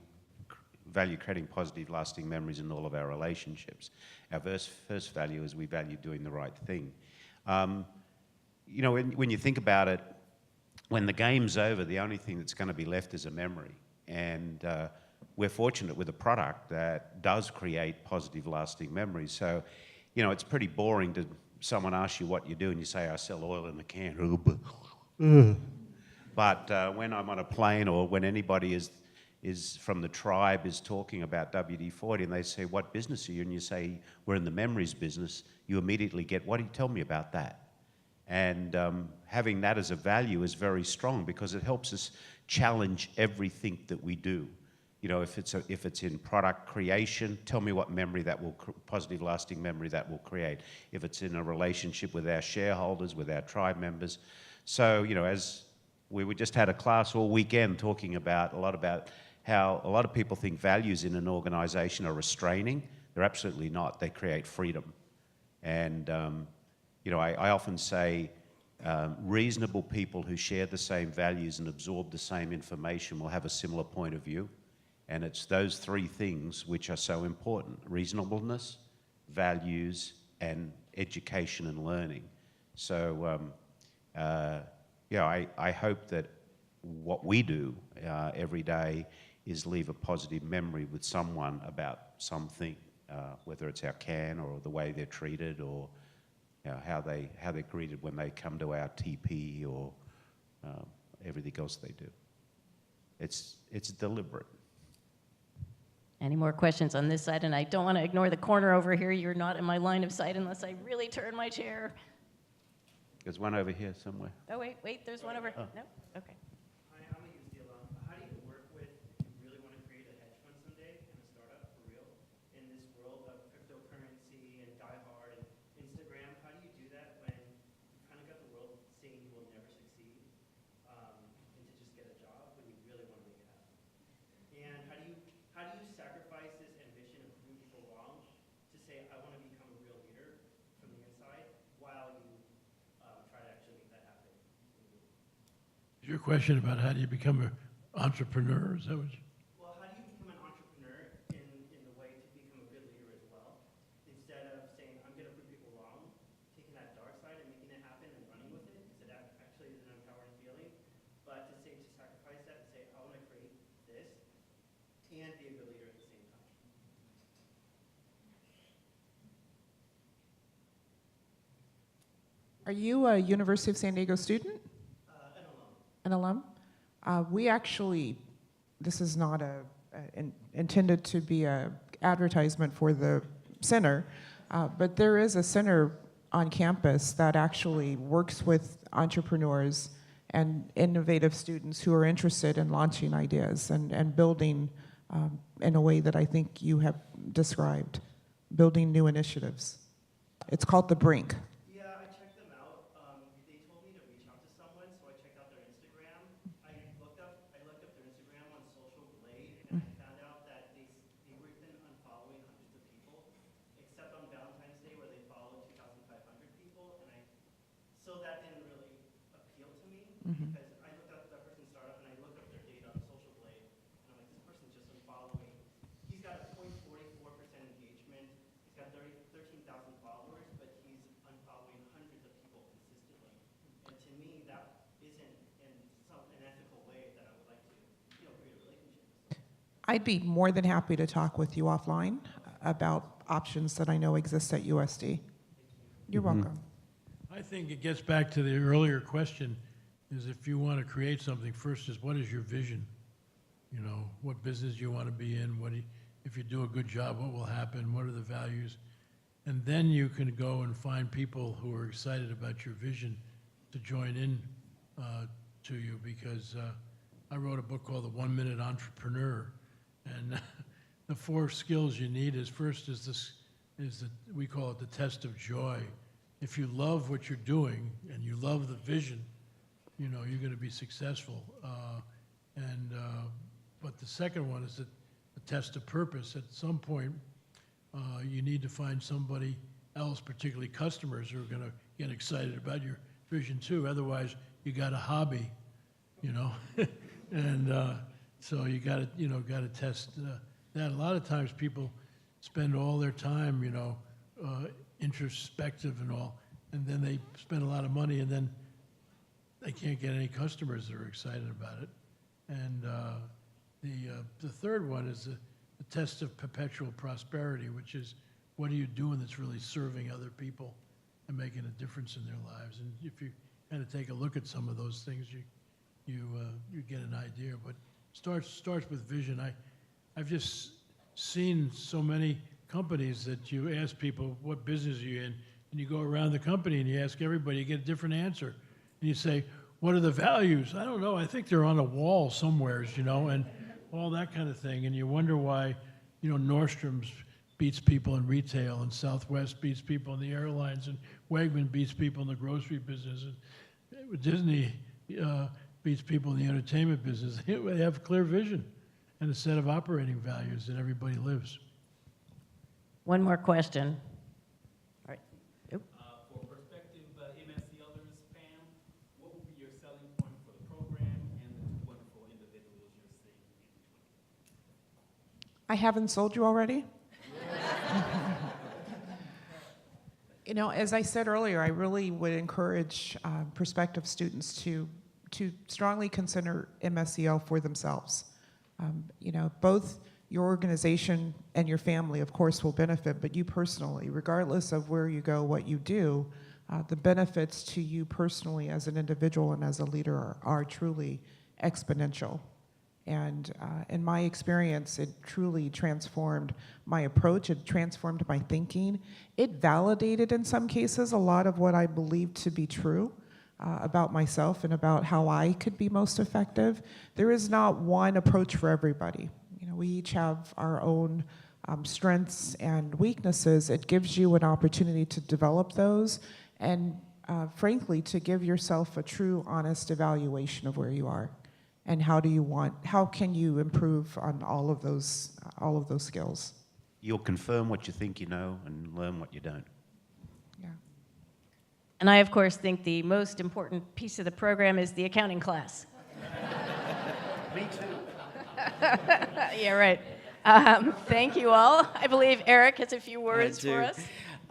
value creating positive, lasting memories in all of our relationships. Our first value is we value doing the right thing. You know, when you think about it, when the game's over, the only thing that's going to be left is a memory. And we're fortunate with a product that does create positive, lasting memories. So, you know, it's pretty boring to someone ask you what you do, and you say, I sell oil in a can. But when I'm on a plane, or when anybody is from the tribe is talking about WD-40, and they say, what business are you? And you say, we're in the memories business, you immediately get, what do you tell me about that? And having that as a value is very strong, because it helps us challenge everything that we do. You know, if it's in product creation, tell me what memory that will, positive lasting memory that will create. If it's in a relationship with our shareholders, with our tribe members. So, you know, as we just had a class all weekend talking about a lot about how a lot of people think values in an organization are restraining. They're absolutely not. They create freedom. And, you know, I often say reasonable people who share the same values and absorb the same information will have a similar point of view. And it's those three things which are so important: reasonableness, values, and education and learning. So, I hope that what we do every day is leave a positive memory with someone about something, whether it's our can or the way they're treated, or how they're greeted when they come to our TP, or everything else they do. It's deliberate. Any more questions on this side? And I don't want to ignore the corner over here. You're not in my line of sight unless I really turn my chair. There's one over here somewhere. Oh, wait, there's one over. No? Okay. Hi, I'm a USD alum. How do you work with, if you really want to create a hedge fund someday and a startup for real in this world of cryptocurrency and Die Hard and Instagram? How do you do that when you kind of got the world saying you will never succeed, and to just get a job when you really want to make it happen? And how do you sacrifice this ambition of proving people wrong to say, I want to become a real leader from the inside, while you try to actually make that happen? Is your question about how do you become an entrepreneur? Is that what you? Well, how do you become an entrepreneur in the way to become a good leader as well? Instead of saying, I'm going to prove people wrong, taking that dark side and making it happen and running with it, because it actually is an empowering feeling. But to sacrifice that and say, I want to create this and be a good leader at the same time. Are you a University of San Diego student? An alum. An alum? We actually, this is not intended to be a advertisement for the center, but there is a center on campus that actually works with entrepreneurs and innovative students who are interested in launching ideas and building in a way that I think you have described, building new initiatives. It's called The Brink. Yeah, I checked them out. They told me to reach out to someone, so I checked out their Instagram. I looked up their Instagram on Social Blade, and I found out that they were even unfollowing hundreds of people, except on Valentine's Day where they followed 2,500 people, so that didn't really appeal to me, because I looked up that person's startup and I looked up their data on Social Blade, and I'm like, this person's just unfollowing. He's got a 0.44% engagement. He's got 13,000 followers, but he's unfollowing hundreds of people consistently. And to me, that isn't in an ethical way that I would like to, create a relationship with someone. I'd be more than happy to talk with you offline about options that I know exist at USD. You're welcome. I think it gets back to the earlier question, is if you want to create something, first is what is your vision? You know, what business you want to be in, if you do a good job, what will happen, what are the values? And then you can go and find people who are excited about your vision to join in to you, because I wrote a book called The 1 Minute Entrepreneur, and the 4 skills you need is first we call it the test of joy. If you love what you're doing and you love the vision, you're going to be successful. But the second one is the test of purpose. At some point, you need to find somebody else, particularly customers, who are going to get excited about your vision too. Otherwise, you got a hobby, and so you got to test that. A lot of times, people spend all their time, introspective and all, and then they spend a lot of money, and then they can't get any customers that are excited about it. And the third one is the test of perpetual prosperity, which is what are you doing that's really serving other people and making a difference in their lives. And if you kind of take a look at some of those things, you get an idea. But starts with vision. I've just seen so many companies that you ask people, what business are you in? And you go around the company and you ask everybody, you get a different answer. And you say, what are the values? I don't know. I think they're on a wall somewheres, and all that kind of thing. And you wonder why, Nordstrom's beats people in retail, and Southwest beats people in the airlines, and Wegman beats people in the grocery business, and Disney beats people in the entertainment business. They have a clear vision and a set of operating values that everybody lives. One more question. All right. Oop. For prospective MSc others, Pam, what would be your selling point for the program and the 2 wonderful individuals you're seeing in between? I haven't sold you already? You know, as I said earlier, I really would encourage prospective students to strongly consider MSEL for themselves. You know, both your organization and your family, of course, will benefit, but you personally, regardless of where you go, what you do, the benefits to you personally as an individual and as a leader are truly exponential. And in my experience, it truly transformed my approach. It transformed my thinking. It validated, in some cases, a lot of what I believed to be true about myself and about how I could be most effective. There is not one approach for everybody. You know, we each have our own strengths and weaknesses. It gives you an opportunity to develop those and, frankly, to give yourself a true, honest evaluation of where you are. And how can you improve on all of those skills? You'll confirm what you think you know and learn what you don't. Yeah. And I, of course, think the most important piece of the program is the accounting class. Me too. Yeah, right. Thank you all. I believe Eric has a few words for us.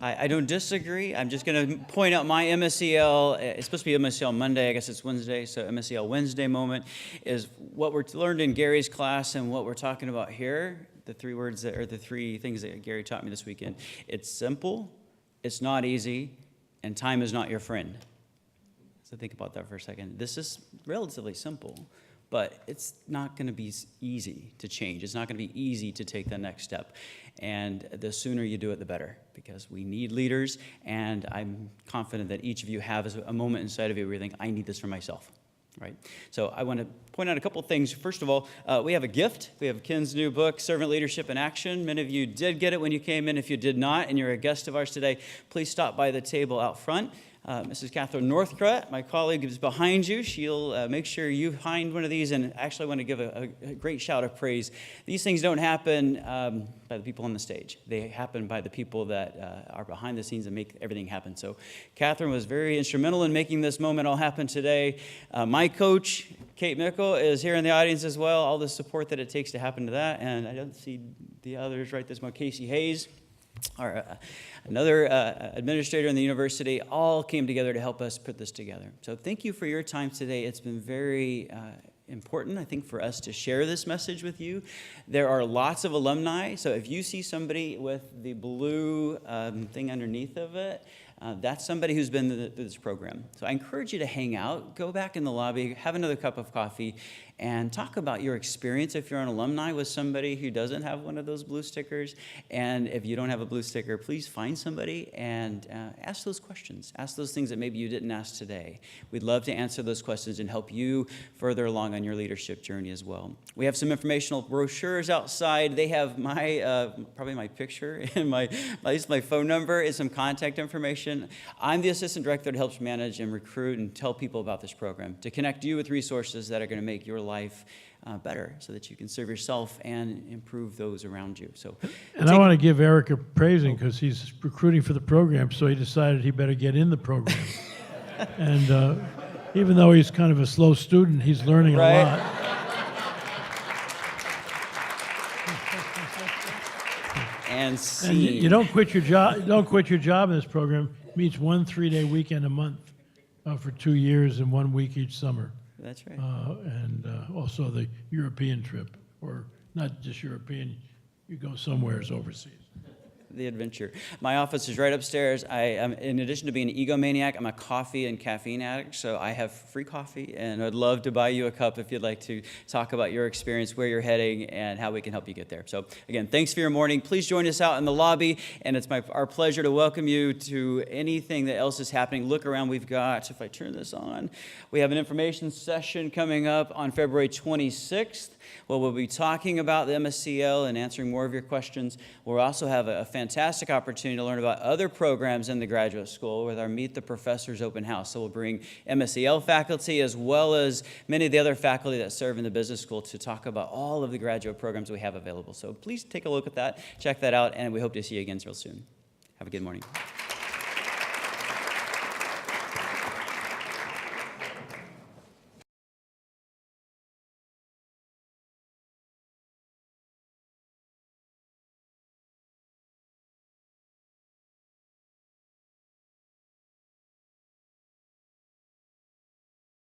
I don't disagree. I'm just going to point out my MSEL. It's supposed to be MSEL Monday. I guess it's Wednesday. So MSEL Wednesday moment is what we're learned in Gary's class and what we're talking about here. The three words that are the three things that Gary taught me this weekend. It's simple, it's not easy, and time is not your friend. So think about that for a second. This is relatively simple, but it's not going to be easy to change. It's not going to be easy to take the next step. And the sooner you do it, the better, because we need leaders, and I'm confident that each of you have a moment inside of you where you think, I need this for myself, right? So I want to point out a couple of things. First of all, we have a gift. We have Ken's new book, Servant Leadership in Action. Many of you did get it when you came in. If you did not, and you're a guest of ours today, please stop by the table out front. Mrs. Catherine Northcott, my colleague, is behind you. She'll make sure you find one of these, and actually I want to give a great shout of praise. These things don't happen by the people on the stage. They happen by the people that are behind the scenes and make everything happen. So Catherine was very instrumental in making this moment all happen today. My coach, Kate Mickle, is here in the audience as well, all the support that it takes to happen to that. And I don't see the others right this moment. Casey Hayes, another administrator in the university, all came together to help us put this together. So thank you for your time today. It's been very important, I think, for us to share this message with you. There are lots of alumni, so if you see somebody with the blue thing underneath of it, that's somebody who's been through this program. So I encourage you to hang out, go back in the lobby, have another cup of coffee, and talk about your experience if you're an alumni with somebody who doesn't have one of those blue stickers. And if you don't have a blue sticker, please find somebody and ask those questions. Ask those things that maybe you didn't ask today. We'd love to answer those questions and help you further along on your leadership journey as well. We have some informational brochures outside. They have my probably my picture and at least my phone number and some contact information. I'm the assistant director that helps manage and recruit and tell people about this program to connect you with resources that are going to make your life better so that you can serve yourself and improve those around you. So, and I want to give Eric a praising because he's recruiting for the program, so he decided he better get in the program. And even though he's kind of a slow student, he's learning a lot. And you don't quit your job. Don't quit your job in this program. It means 1 3-day weekend a month for 2 years and 1 week each summer. That's right. And also the European trip, or not just European, you go somewheres overseas. The adventure. My office is right upstairs. I am, in addition to being an egomaniac, I'm a coffee and caffeine addict, so I have free coffee, and I'd love to buy you a cup if you'd like to talk about your experience, where you're heading, and how we can help you get there. So again, thanks for your morning. Please join us out in the lobby, and it's our pleasure to welcome you to anything that else is happening. Look around. We've got, if I turn this on, we have an information session coming up on February 26th. Well, we'll be talking about the MSCL and answering more of your questions. We'll also have a fantastic opportunity to learn about other programs in the graduate school with our Meet the Professors open house. So we'll bring MSCL faculty as well as many of the other faculty that serve in the business school to talk about all of the graduate programs we have available. So please take a look at that, check that out, and we hope to see you again real soon. Have a good morning.